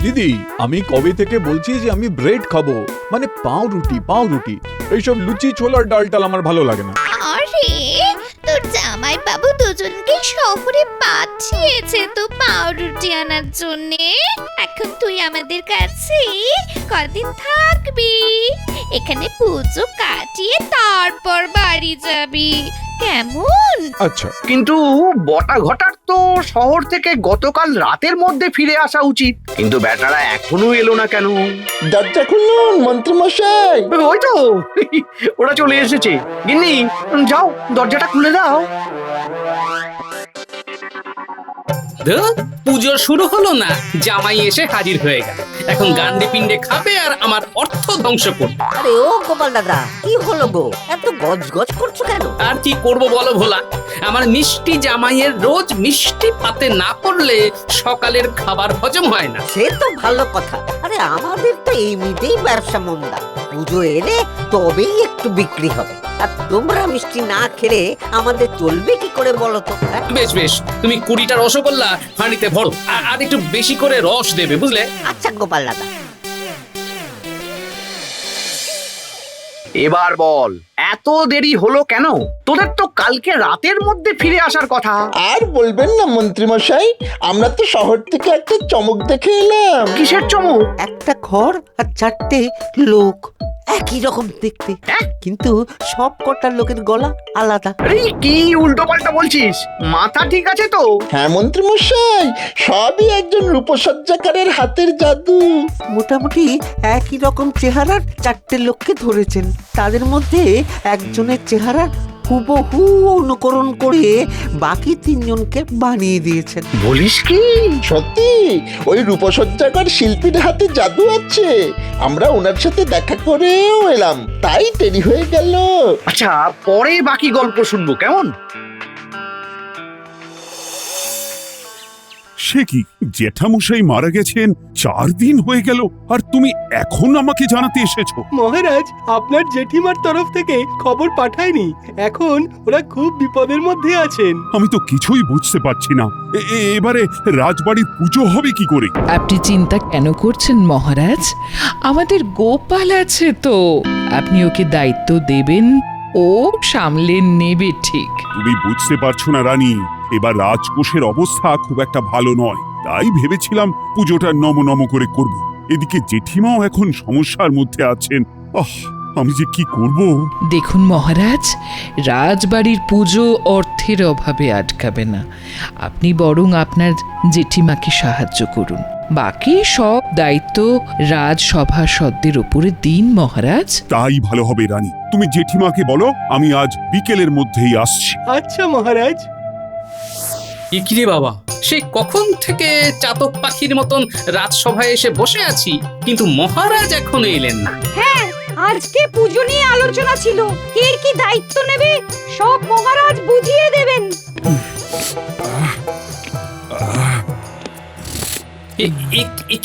দিদি, আমি কবে থেকে বলছি যে আমি ব্রেড খাবো, মানে পাউরুটি। এইসব লুচি ছোলার ডালটাল আমার ভালো লাগে না। আরে তোর জামাই বাবু দুজনকে শহরে পাঠিয়েছে তো পাউরুটি আনার জন্যে। এখন তুই আমাদের কাছে কদিন থাকবি, এখানে পুজো কাটিয়ে তারপর বাড়ি যাবি, কেমন? আচ্ছা, কিন্তু বটা ঘটার তো শহর থেকে গতকাল রাতের মধ্যে ফিরে আসা উচিত, কিন্তু বেটারা এখনো এলো না কেন? দরজা খুলুন মন্ত্রী মশাই। ওই তো ওরা চলে এসেছে। গিন্নি, যাও দরজাটা খুলে দাও। পুজো শুরু হলো না, জামাই এসে হাজির হয়ে গেল। এখন গান্ডে পিণ্ডে খাবে আর আমার অর্থ ধ্বংস করবে। আরে ও গোপাল দাদা, কি হলো গো? এত গজগজ করছো কেন? আর কি করব বলো ভোলা, আমার মিষ্টি জামাইয়ের রোজ মিষ্টি পাতে না পড়লে সকালের খাবার হজম হয় না। সে তো ভালো কথা। আরে আমাদের তো এমনিতেই ব্যবসা মন্দা, পুজো এলে তবেই একটু বিক্রি হবে। আর তোমরা মিষ্টি না খেলে আমাদের চলবে কি করে বলো তো? বেশ বেশ, তুমি 20টা রসগোল্লা হাঁড়িতে ভরো, আর একটু বেশি করে রস দেবে, বুঝলে? আচ্ছা গোপাল দাদা। এবার বল, এত দেরি হলো কেন? তোদের তো কালকে রাতের মধ্যে ফিরে আসার কথা। আর বলবেন না মন্ত্রী মশাই, আমরা তো শহর থেকে একটা চমক দেখে এলাম। কিসের চমক? একটা ঘর আর 4টে লোক, একই রকম দেখতে, কিন্তু সব কটা লোকের গলা আলাদা। আরে কি উল্টো পাল্টা বলছিস? মাথা ঠিক আছে তো? হ্যাঁ মন্ত্রী মশাই, সবই একজন রূপসজ্জাকারের হাতের জাদু। মোটামুটি একই রকম চেহারার 4টে লোককে ধরেছেন। তাদের মধ্যে একজনের চেহারা হুবহু অনুকরণ করে বাকি 3জনকে বানিয়ে দিয়েছেন। বলিস কি? সত্যি ওই রূপসজ্জাকার শিল্পীর হাতে জাদু আছে। আমরা ওনার সাথে দেখা করেও এলাম, তাই দেরি হয়ে গেল। আচ্ছা, পরে বাকি গল্প শুনবো, কেমন? সে কি, জেঠামশাই মারা গেছেন 4 দিন হয়ে গেল, আর তুমি এখন আমাকে জানাতে এসেছো? মহারাজ, আপনার জেঠিমার তরফ থেকে খবর পাঠায়নি। এখন ওরা খুব বিপদের মধ্যে আছেন। আমি তো কিছুই বুঝতে পারছি না। এবারে রাজবাড়ির পুজো হবে কি করে? আপনি চিন্তা কেন করছেন মহারাজ? আমাদের গোপাল আছে তো, আপনি ওকে দায়িত্ব দেবেন, ও সামলে নেবে ঠিক। তুমি বুঝতে পারছো না রানী, এবার রাজকোষের অবস্থা খুব একটা ভালো নয়, তাই ভেবেছিলাম পুজোটা নম করে করব। এদিকে জেঠিমাও এখন সমস্যার মধ্যে আছেন। আমি যে কি করব। দেখুন মহারাজ, রাজবাড়ির পুজো অর্থের অভাবে আটকাবে না। আপনি বরং আপনার জেঠিমাকে সাহায্য করুন, বাকি সব দায়িত্ব রাজসভাসদদের উপরে দিন মহারাজ। তাই ভালো হবে রানী, তুমি জেঠিমাকে বলো আমি আজ বিকেলের মধ্যেই আসছি। আচ্ছা মহারাজ। কি রে বাবা, সে কখন থেকে চাতক পাখির মতন রাজসভায় এসে বসে আছি, কিন্তু মহারাজ এখনো এলেন না। হ্যাঁ, আজকে পুজো নিয়ে আলোচনা ছিল, কে কি দায়িত্ব নেবে সব মহারাজ বুঝিয়ে দেবেন।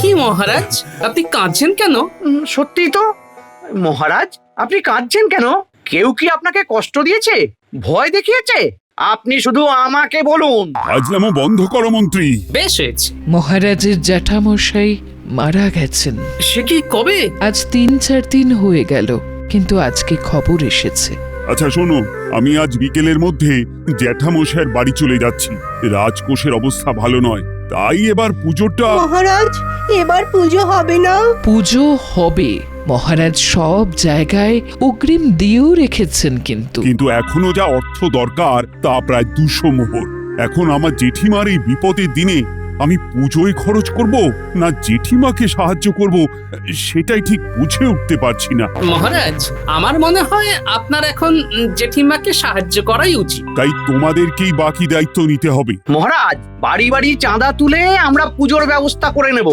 কি মহারাজ, আপনি কাঁদছেন কেন? সত্যি তো মহারাজ, আপনি কাঁদছেন কেন? কেউ কি আপনাকে কষ্ট দিয়েছে, ভয় দেখিয়েছে? আপনি শুধু আমাকে বলুন। আজলামো বন্ধ করো মন্ত্রী। বেশ হয়েছে। মহারাজের জ্যাঠামশাই মারা গেছেন। সে কি কবে? আজ 3-4 দিন হয়ে গেল, কিন্তু আজকে খবর এসেছে। আচ্ছা শোনো, আমি আজ বিকেলের মধ্যে জ্যাঠামশাইয়ের বাড়ি চলে যাচ্ছি। রাজকোষের অবস্থা ভালো নয়, তাই এবার পুজোটা। মহারাজ, এবার পুজো হবে না? পুজো হবে মহারাজ, সব জায়গায় অগ্রিম দিয়েও রেখেছেন, কিন্তু এখনো যা অর্থ দরকার তা প্রায় 200 মোহর। এখন আমার জেঠিমার এই বিপদের দিনে আমি পুজোয় খরচ করব না জেঠিমাকে সাহায্য করব, সেটাই ঠিক বুঝে উঠতে পারছি না। মহারাজ, আমার মনে হয় আপনার এখন জেঠিমাকে সাহায্য করাই উচিত। তাই তোমাদেরকেই বাকি দায়িত্ব নিতে হবে। মহারাজ, বাড়ি বাড়ি চাঁদা তুলে আমরা পুজোর ব্যবস্থা করে নেব।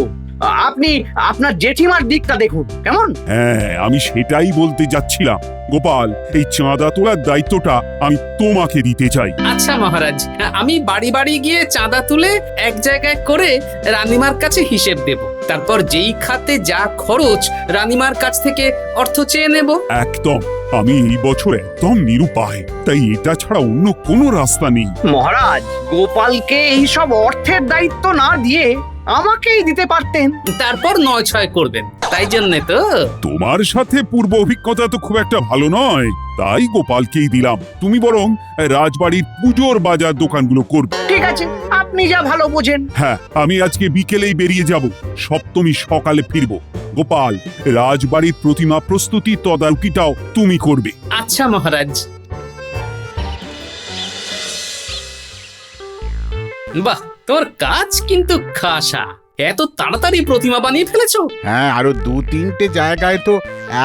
আপনি আপনার জেঠিমার দিকটা দেখুন, কেমন? হ্যাঁ, আমি সেটাই বলতে যাচ্ছিলাম। গোপাল, এই চাঁদা তোলার দায়িত্বটা আমি তোমাকে দিতে চাই। আচ্ছা মহারাজ, আমি বাড়ি বাড়ি গিয়ে চাঁদা তুলে এক জায়গায় করে রানীমার কাছে হিসেব দেব, তারপর যেই খাতে যা খরচ রানীমার কাছ থেকে অর্থ চেয়ে নেব। একদম, আমি এই বছর একদম নিরুপায়, তাই এটা ছাড়া অন্য কোনো রাস্তা নেই। মহারাজ, গোপালকে এইসব অর্থের দায়িত্ব না দিয়ে আমাকেই দিতে পারতেন। তারপর ৯-৬ করবেন, তাই জন্যে তো। তোমার সাথে পূর্ব অভিজ্ঞতা তো খুব একটা ভালো নয়, তাই গোপালকেই দিলাম। তুমি বরং রাজবাড়ির পুজোর বাজার দোকানগুলো করবে। ঠিক আছে, আপনি যা ভালো বোঝেন। হ্যাঁ, আমি আজকে বিকেলেই বেরিয়ে যাব, সপ্তমী সকালে ফিরবো। গোপাল, রাজবাড়ির প্রতিমা প্রস্তুতি তদারকিটাও তুমি করবে। আচ্ছা মহারাজ। বাহ, তোর কাজ কিন্তু খাসা। এত তাড়াতাড়ি প্রতিমা বানিয়ে ফেলেছো? হ্যাঁ, আরো 2-3টে জায়গায় তো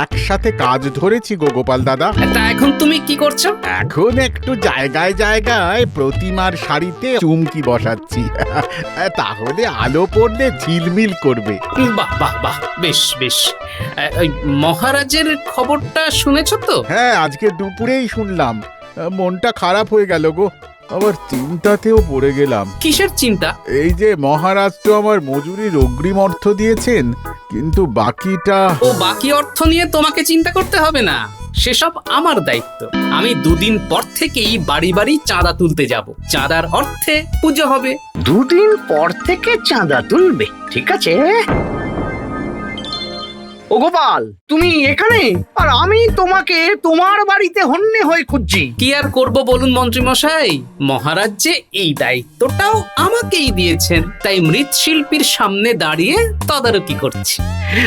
একসাথে কাজ ধরেছি গো গোপাল দাদা। তা এখন তুমি কি করছো? এখন একটু জায়গায় জায়গায় প্রতিমার সারিতে চুমকি বসাচ্ছি। তাহলে আলো পড়লে ঝিলমিল করবে। বাহ বাহ বাহ, বেশ বেশ। ওই মহারাজের খবরটা শুনেছো তো? হ্যাঁ, আজকে দুপুরেই শুনলাম। মনটা খারাপ হয়ে গেল গো, আবার চিন্তাতেও পড়ে গেলাম। কিসের চিন্তা? এই যে মহারাজ তো আমার মজুরির অগ্রিম অর্থ দিয়েছেন, কিন্তু বাকিটা... ও বাকি অর্থ নিয়ে তোমাকে চিন্তা করতে হবে না, সেসব আমার দায়িত্ব। আমি 2 দিন পর থেকেই বাড়ি বাড়ি চাঁদা তুলতে যাব। চাঁদার অর্থে পুজো হবে। 2 দিন পর থেকে চাঁদা তুলবে? ঠিক আছে। ও গোপাল, তুমি এখানে, আর আমি তোমাকে তোমার বাড়িতে হন্যে হয়ে খুঁজছি। কি আর করব বলুন মন্ত্রী মশাই, মহারাজ যে এই দায়িত্বটাও আমাকেই দিয়েছেন, তাই মৃৎশিল্পীর সামনে দাঁড়িয়ে তদারকি করছি।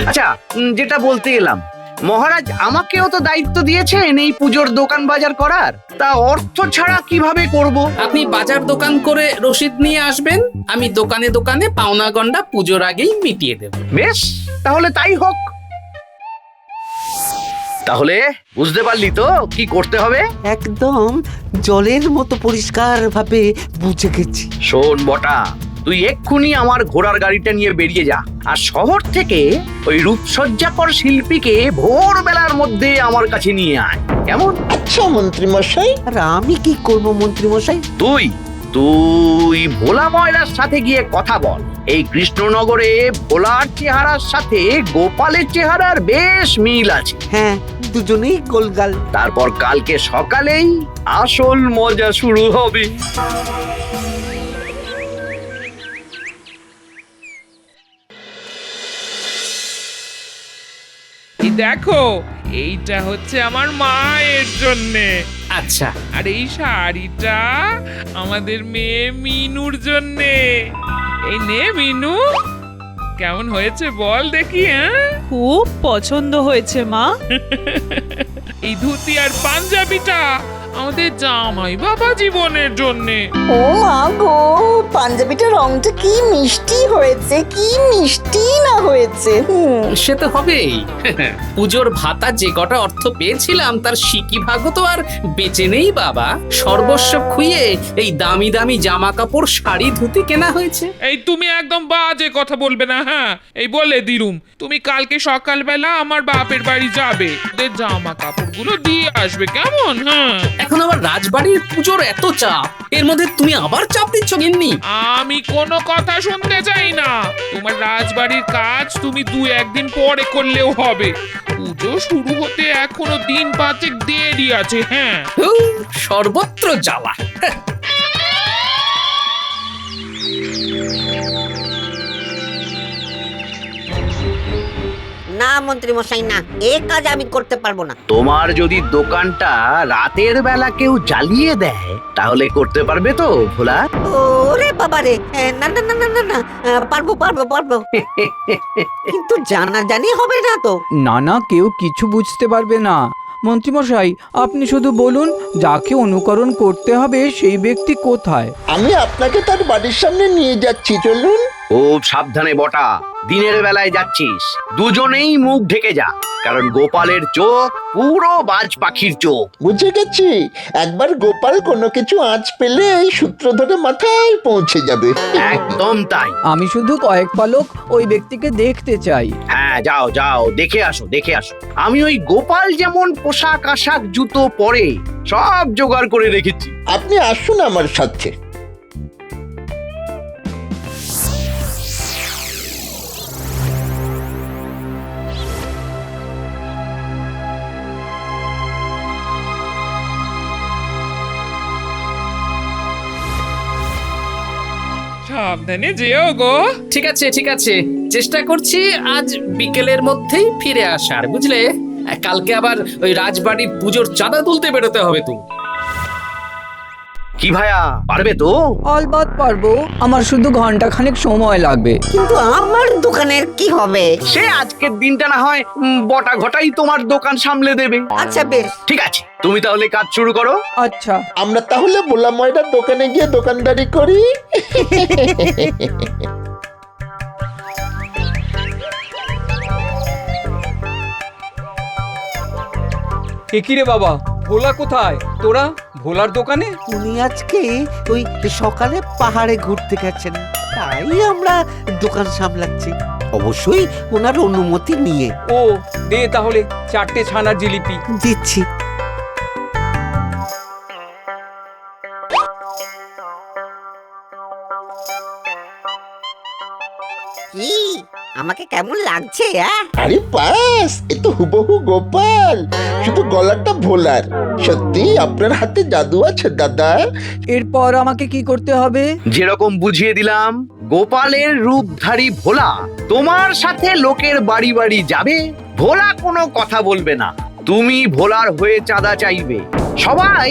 আচ্ছা, যেটা বলতে এলাম, মহারাজ আমাকেও তো দায়িত্ব দিয়েছেন এই পুজোর দোকান বাজার করার। তা অর্থ ছাড়া কিভাবে করব? আপনি বাজার দোকান করে রসিদ নিয়ে আসবেন, আমি দোকানে দোকানে পাওনা গন্ডা পুজোর আগেই মিটিয়ে দেব। বেশ, তাহলে তাই হোক। তাহলে বুঝতে পারলি তো কি করতে হবে? একদম জলের মতো পরিষ্কার ভাবে বুঝে গেছি। শোন বটা, তুই এক্ষুনি আমার ঘোড়ার গাড়িটা নিয়ে বেরিয়ে যা, আর শহর থেকে ওই রূপসজ্জাকর শিল্পীকে ভোরবেলার মধ্যে আমার কাছে নিয়ে আয়, কেমন? আচ্ছা মন্ত্রী মশাই। আর আমি কি করব মন্ত্রী মশাই? তুই তুই ভোলা ময়রার সাথে গিয়ে কথা বল। এই কৃষ্ণনগরে ভোলার চেহারার সাথে গোপালের চেহারার বেশ মিল আছে। হ্যাঁ, দুজনেই গোলগাল। তারপর কালকে সকালেই আসল মজা শুরু হবে। এই দেখো, এইটা হচ্ছে আমার মায়ের জন্যে, আচ্ছা, আর এই শাড়িটা আমাদের মেয়ে মিনুর জন্যে। এই নে মিনু, কেমন হয়েছে বল দেখি? হ্যাঁ, খুব পছন্দ হয়েছে মা। এই ধুতি আর পাঞ্জাবিটা আমাদের জামাই বাবা জীবনের জন্যে। ও মা গো, পাঞ্জাবিটার রংটা কি মিষ্টি হয়েছে, কি মিষ্টি না হয়েছে। সে তো হবেই। পুজোর ভাতা যে কটা অর্থ পেয়েছিলাম তার সিকি ভাগও তো আর বেঁচে নেই বাবা। সর্বস্ব খুইয়ে এই দামি দামি জামা কাপড় শাড়ি ধুতি কেনা হয়েছে। এই তুমি একদম বাজে কথা বলবে না। হ্যাঁ, এই বলে দিলুম, তুমি কালকে সকালবেলা আমার বাপের বাড়ি যাবে, ওদের জামা কাপড়গুলো দিয়ে আসবে, কেমন? হ্যাঁ, এখন আবার রাজবাড়ির পুজোর এত চাপ, এর মধ্যে তুমি আবার চাপ দিচ্ছ গিন্নি। আমি কোনো কথা শুনতে চাই না। তোমার রাজবাড়ির কাজ তুমি 2-1 দিন পরে করলেও হবে। পুজো শুরু হতে এখনো দিন 5 দেরি আছে। হ্যাঁ, সর্বত্র জ্বালা। না মন্ত্রী মশাই, না, এ কাজ আমি করতে পারবো না। তোমার যদি দোকানটা রাতের বেলা কেউ জ্বালিয়ে দেয় তাহলে করতে পারবে তো ভোলা? ওরে বাবা রে, না না না না না না, পারবো পারবো পারবো, কিন্তু জানাজানি হবে না তো? না না, কেউ কিছু বুঝতে পারবে না। মন্ত্রীমশাই, আপনি শুধু বলুন যাকে অনুকরণ করতে হবে সেই ব্যক্তি কোথায়। আমি আপনাকে তার বাড়ির সামনে নিয়ে যাচ্ছি, চলুন। খুব সাবধানে বটা, দিনের বেলায় যাচ্ছিস, দুজনেই মুখ ঢেকে যা, কারণ গোপালের চোখ পুরো বাজ পাখির চোখ। বুঝে গেছি, একবার গোপাল কোনো কিছু আঁচ পেলে এই সূত্র ধরে মাথায় পৌঁছে যাবে। একদম তাই। আমি শুধু কয়েক পলক ওই ব্যক্তিকে দেখতে চাই। হ্যাঁ, যাও যাও, দেখে আসো দেখে আসো। আমি ওই গোপাল যেমন পোশাক আশাক জুতো পরে সব জোগাড় করে রেখেছি। আপনি আসুন আমার সাথে। সাবধানে যেও গো। ঠিক আছে ঠিক আছে, চেষ্টা করছি আজ বিকেলের মধ্যেই ফিরে আসার, বুঝলে? কালকে আবার ওই রাজবাড়ির পুজোর চাঁদা তুলতে বেরোতে হবে তো। কি ভাইয়া, পারবে তো? অলবাত পারবো, আমার শুধু ঘন্টা খানেক সময় লাগবে। কিন্তু আমার দোকানের কি হবে? সে আজকের দিনটা না হয় বটা ঘটাই তোমার দোকান সামলে দেবে। আচ্ছা বেশ। ঠিক আছে, তুমি তাহলে কাজ শুরু করো। আচ্ছা, আমরা তাহলে ভোলা ময়দার দোকানে গিয়ে দোকানদারি করি। কি রে বাবা, ভোলা কোথায়? তোরা ভোলার দোকানে? উনি আজকে ওই সকালে পাহাড়ে ঘুরতে গেছেন, তাই আমরা দোকান সামলাচ্ছি, অবশ্যই ওনার অনুমতি নিয়ে। ও দে তাহলে 4টে ছানার জিলিপি। দিচ্ছি। কি আমাকে কেমন লাগছে? আরে পাস, এ তো হুবহু গোপাল, শুধু গলাটা ভোলার। সত্যি আপনার হাতে জাদু আছে দাদা। এরপর আমাকে কি করতে হবে? যেরকম বুঝিয়ে দিলাম, গোপালের রূপধারী ভোলা তোমার সাথে লোকের বাড়ি বাড়ি যাবে। ভোলা কোনো কথা বলবে না, তুমি ভোলার হয়ে চাঁদা চাইবে। সবাই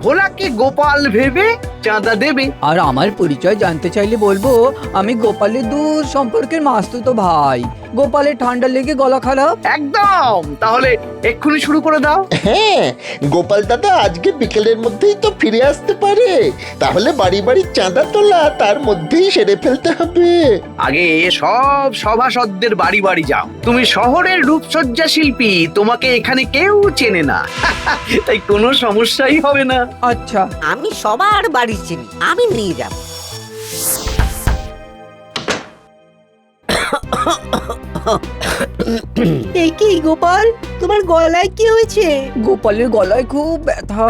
ভোলাকে গোপাল ভেবে চাঁদা দেবে। আর আমার পরিচয় জানতে চাইলে বলবো আমি গোপালের দূর সম্পর্কের মাস্তুতো ভাই। গোপালের ঠান্ডা লেগে গলা খারাপ। একদম, তাহলে এক্ষুনি শুরু করে দাও। হ্যাঁ, গোপাল দাদা আজকে বিকেলের মধ্যেই তো ফিরে আসতে পারে। তাহলে বাড়ি বাড়ি চাঁদা তোলা তার মধ্যেই সেরে ফেলতে হবে। আগে সব সভাসদদের বাড়ি বাড়ি যাও। তুমি শহরের রূপসজ্জা শিল্পী, তোমাকে এখানে কেউ চেনে না, তাই কোনো সমস্যাই হবে না। আচ্ছা, আমি সবার বাড়ি চিনি, আমি নিয়ে যাব। এই কি গোপাল, তোমার গলায় কি হয়েছে? গোপালের গলায় খুব ব্যথা,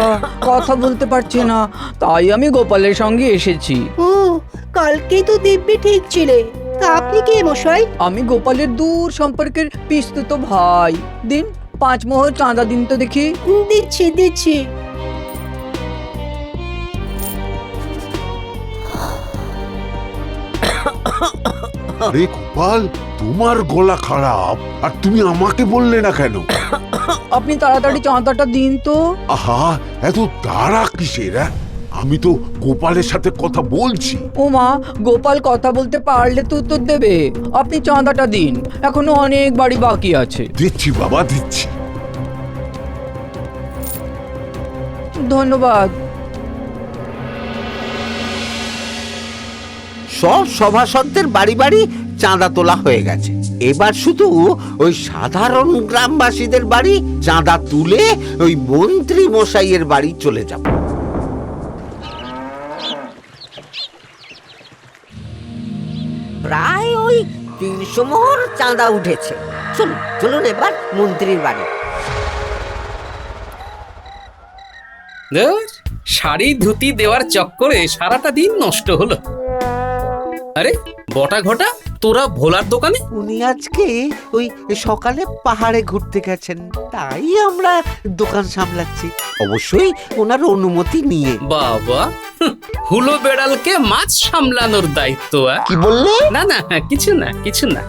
কথা বলতে পারছে না, তাই আমি গোপালের সঙ্গে এসেছি। ও, কালকেই তো দিব্যি ঠিক ছিলে। তা আপনি কে মশাই? আমি গোপালের দূর সম্পর্কের পিস্তুতো ভাই। দিন 5 মোহর চাঁদা দিন তো দেখি। দিচ্ছি দিচ্ছি। আরে গোপাল, তোমার গলা খারাপ আর তুমি আমাকে বললে না কেন? আপনি তাড়াতাড়ি চাঁদাটা দিন তো। আহা, এত তাড়া কিসের? আমি তো গোপালের সাথে কথা বলছি। ও মা, গোপাল কথা বলতে পারলে তো উত্তর দেবে। আপনি চাঁদাটা দিন, এখনো অনেক বাড়ি বাকি আছে। দিচ্ছি বাবা, দিচ্ছি। ধন্যবাদ। সব সভাসদদের বাড়ি বাড়ি চাঁদা তোলা হয়ে গেছে। এবার শুধু ওই সাধারণ গ্রামবাসীদের বাড়ি চাঁদা তুলে ওই মন্ত্রী মশাইয়ের বাড়ি চলে যাব। প্রায় ওই 300 মোহর চাঁদা উঠেছে। চলুন চলুন এবার মন্ত্রীর বাড়ি। ধুর, শাড়ি ধুতি দেওয়ার চক্করে সারাটা দিন নষ্ট হলো। আরে বটা ঘটা, তোরা ভোলার দোকানে? উনি আজকে ওই সকালে পাহাড়ে ঘুরতে গেছেন, তাই আমরা দোকান সামলাচ্ছি, অবশ্যই ওনার অনুমতি নিয়ে। বাবা, হুলো বেড়ালকে মাছ সামলানোর দায়িত্ব। কি বললে? না না, কিছু না কিছু না।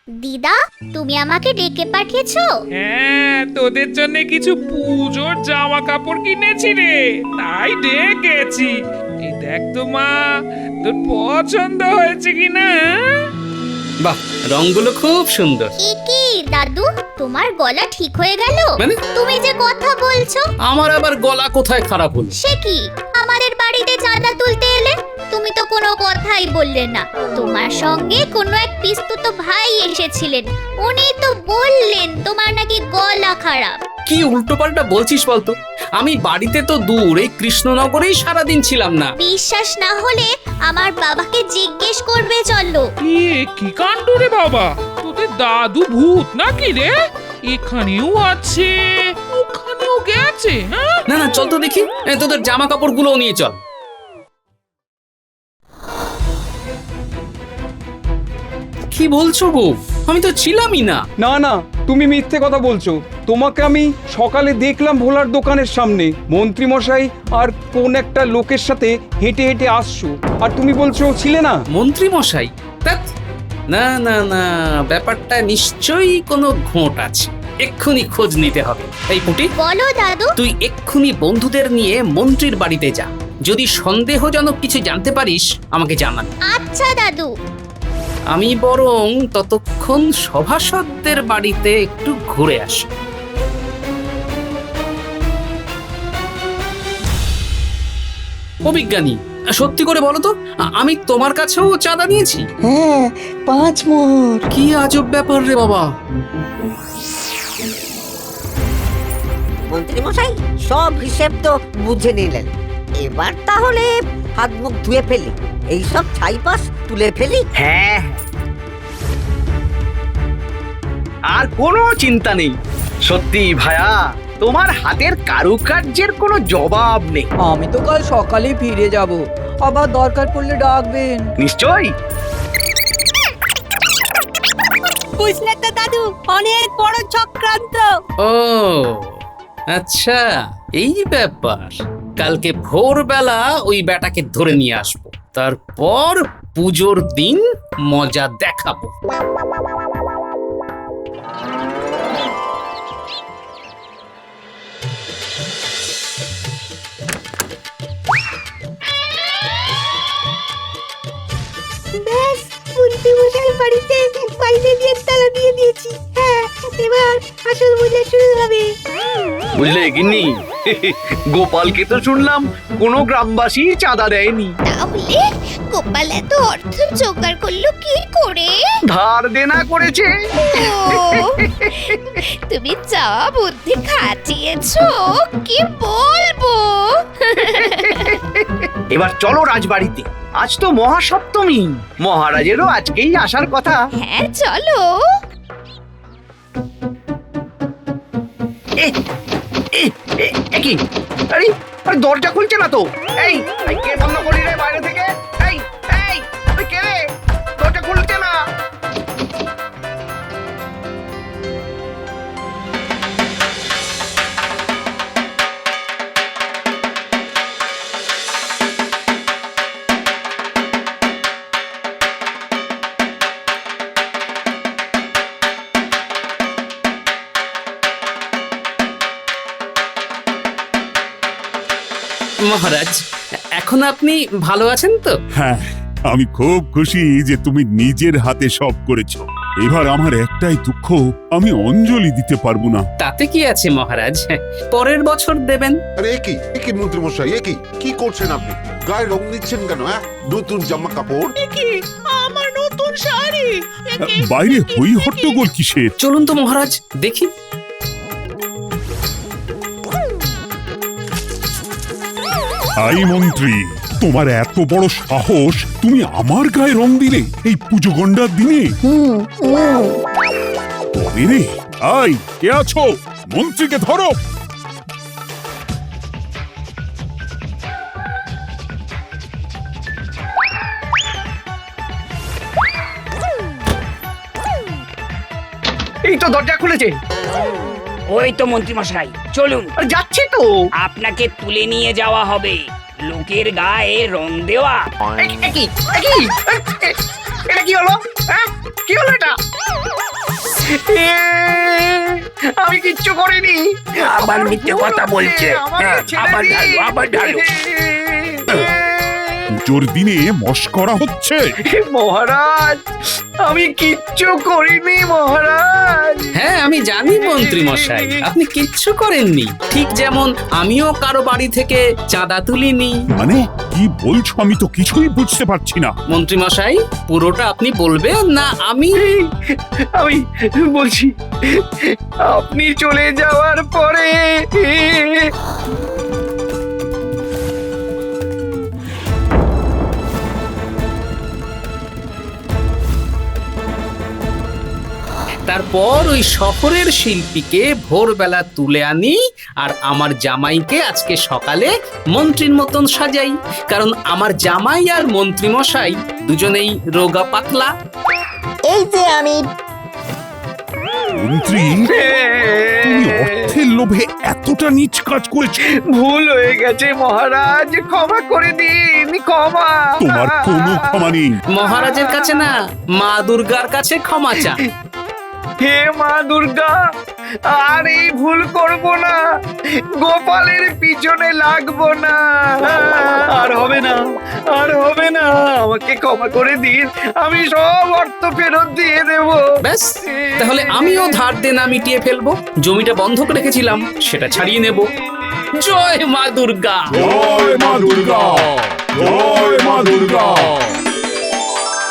দিদা, তুমি আমাকে ডেকে পাঠিয়েছো? হ্যাঁ, তোদের জন্য কিছু পুজোর জামা কাপড় কিনেছি রে, তাই ডেকেছি। এই দেখ তো মা, তোর পছন্দ হয়েছে কিনা? বাহ, রংগুলো খুব সুন্দর। এ কি দাদু, তোমার গলা ঠিক হয়ে গেল? মানে? তুমি যে কথা বলছো। আমার আবার গলা কোথায় খারাপ হলো? সে কি, আমাদের বাড়িতে চাঁদা তুলতে এলে তুমি তো কোনো কথাই বললে না। তোমার সঙ্গে কোনো এক পিস্তুতো ভাই এসেছিলেন, উনি তো বললেন তোমার নাকি গলা খারাপ। কি উল্টোপাল্টা বলছিস বলতো? আমি বাড়িতে তো দূর, এই কৃষ্ণনগরেই সারাদিন ছিলাম না। বিশ্বাস না হলে আমার বাবাকে জিজ্ঞেস করবে, চলো। কি কাণ্ড রে বাবা, তোদের দাদু ভূত নাকি রে? এখানেও আছে, ওখানেও গেছে। হ্যাঁ, না না, চল তো দেখি। তোদের জামা কাপড় গুলো নিয়ে চল। কি বলছো গো? আমি তো ছিলামই না। না না, তুমি মিথ্যে কথা বলছো। তোমাকে আমি সকালে দেখলাম ভোলার দোকানের সামনে মন্ত্রী মশাই আর কোন একটা লোকের সাথে হেঁটে হেঁটে আসছো, আর তুমি বলছো ছিলে না। মন্ত্রী মশাই? ধ্যাৎ, না না না, ব্যাপারটা নিশ্চয়ই কোনো ঘোট আছে। এক্ষুনি খোঁজ নিতে হবে। এই পুটি, বলো দাদু। তুই এক্ষুনি বন্ধুদের নিয়ে মন্ত্রীর বাড়িতে যা। যদি সন্দেহজনক কিছু জানতে পারিস আমাকে জানান। আচ্ছা দাদু। আমি বরং ততক্ষণ সভাসদদের বাড়িতে একটু ঘুরে আসি। অবিজ্ঞানী, সত্যি করে বলো তো, আমি তোমার কাছেও চাঁদা নিয়েছি? হ্যাঁ, 5 মোহর। কি আজব ব্যাপার রে বাবা। মন্ত্রী মশাই সব হিসেব তো বুঝে নিলেন, এবার তাহলে হাত মুখ ধুয়ে ফেলি, এইসব ছাইপাশ তুলে ফেলি। হ্যাঁ, আর কোনো চিন্তা নেই। সত্যি ভায়া, তোমার হাতের কারুকার্যের কোনো জবাব নেই। আমি তো কাল সকালে ফিরে যাব, আবার দরকার পড়লে ডাকবেন। নিশ্চয়ই। বুঝলে তো দাদু, অনেক বড় চক্রান্ত। ও আচ্ছা, এই ব্যাপার। কালকে ভোরবেলা ওই ব্যাটাকে ধরে নিয়ে আসবো, তারপর পুজোর দিন মজা দেখাবো। ব্যাস, মন্ত্রী মশাই বাড়িতে বাইরে দিয়ে তালা দিয়ে দিয়েছি। হ্যাঁ, এবার আসল মজা শুরু হবে। বুঝলে গিন্নি, গোপালকে তো শুনলাম কোনো গ্রামবাসী চাঁদা দেয়নি। তাহলে গোপাল এত অর্থ জোগাড় করলো কি করে? ধার দেনা করেছে। তুমি যা বুদ্ধি খাটিয়েছো কি বলবো। এবার চলো রাজবাড়িতে, আজ তো মহাসপ্তমী, মহারাজেরও আজকেই আসার কথা। হ্যাঁ চলো। কি আরে আরে, দরজা খুলছে না তো। এই এই, কে বন্ধ করি রে বাইরে থেকে? এই এই, আরে কে রে? দরজা খুলছে না। মহারাজ, এখন আপনি ভালো আছেন তো? হ্যাঁ, আমি খুব খুশি যে তুমি নিজের হাতে সব করেছো। এবার আমার একটাই দুঃখ, আমি অঞ্জলি দিতে পারবো না। তাতে কি আছে মহারাজ, পরের বছর দেবেন। আরে কি মন্ত্রী মশাই, কি করছেন আপনি? গায়ে রং দিচ্ছেন কেন? নতুন জামা কাপড়। আমার নতুন শাড়ি। বাইরে হই হট্টগোল কিসের? চলুন তো মহারাজ, দেখি। আই মন্ত্রী, তোমার এত বড় সাহস, তুমি আমার গায়ে রং দিলে এই পুজো গন্ডার দিনে? তবে রে, আই কে আছো? মন্ত্রীকে ধরো। এই তো দরজা খুলেছে। ওই তো মন্ত্রী মশাই, চলুন। যাচ্ছি তো। আপনাকে তুলে নিয়ে যাওয়া হবে, লোকের গায়ে রং দেওয়া। এটা কি হলো? কি হলো এটা? আমি কিচ্ছু করিনি। আবার মিথ্যে কথা বলছে। আবার ঢালো। পুজোর দিনে মস্করা হচ্ছে। মহারাজ, আমি কিচ্ছু করিনি মহারাজ। হ্যাঁ, আমি জানি মন্ত্রী মশাই, আপনি কিচ্ছু করেননি। ঠিক যেমন আমিও কারো বাড়ি থেকে চাঁদা তুলিনি। মানে কি বলছো? আমি তো কিছুই বুঝতে পারছি না। মন্ত্রী মশাই, পুরোটা আপনি বলবেন না আমি বলছি। আপনি চলে যাওয়ার পরে তারপর ওই শহরের শিল্পীকে ভোরবেলা তুলে আনি, আর আমার জামাইকে আজকে সকালে মন্ত্রীর মতন সাজাই। কারণ আমার জামাই আর মন্ত্রী মশাই দুজনেই রোগা পাতলা। এই যে আমি। মন্ত্রী, তুমি অর্থের লোভে এতটা নীচ কাজ করেছো? ভুল হয়ে গেছে মহারাজ, ক্ষমা করে দিন, ক্ষমা। তোমার কোনো ক্ষমা নেই। মহারাজের কাছে না, মা দুর্গার কাছে ক্ষমা চা। হে মা দুর্গা, আর এই ভুল করব না, গোপালের পিছনে লাগবো না, আর হবে না, আর হবে না, আমাকে ক্ষমা করে দিন, আমি সব অর্থ ফেরত দিয়ে দেব। ব্যাস, তাহলে আমিও ধার দেনা মিটিয়ে ফেলবো। জমিটা বন্ধক রেখেছিলাম, সেটা ছাড়িয়ে নেব। জয় মা দুর্গা। জয় মা দুর্গা, জয় মা দুর্গা।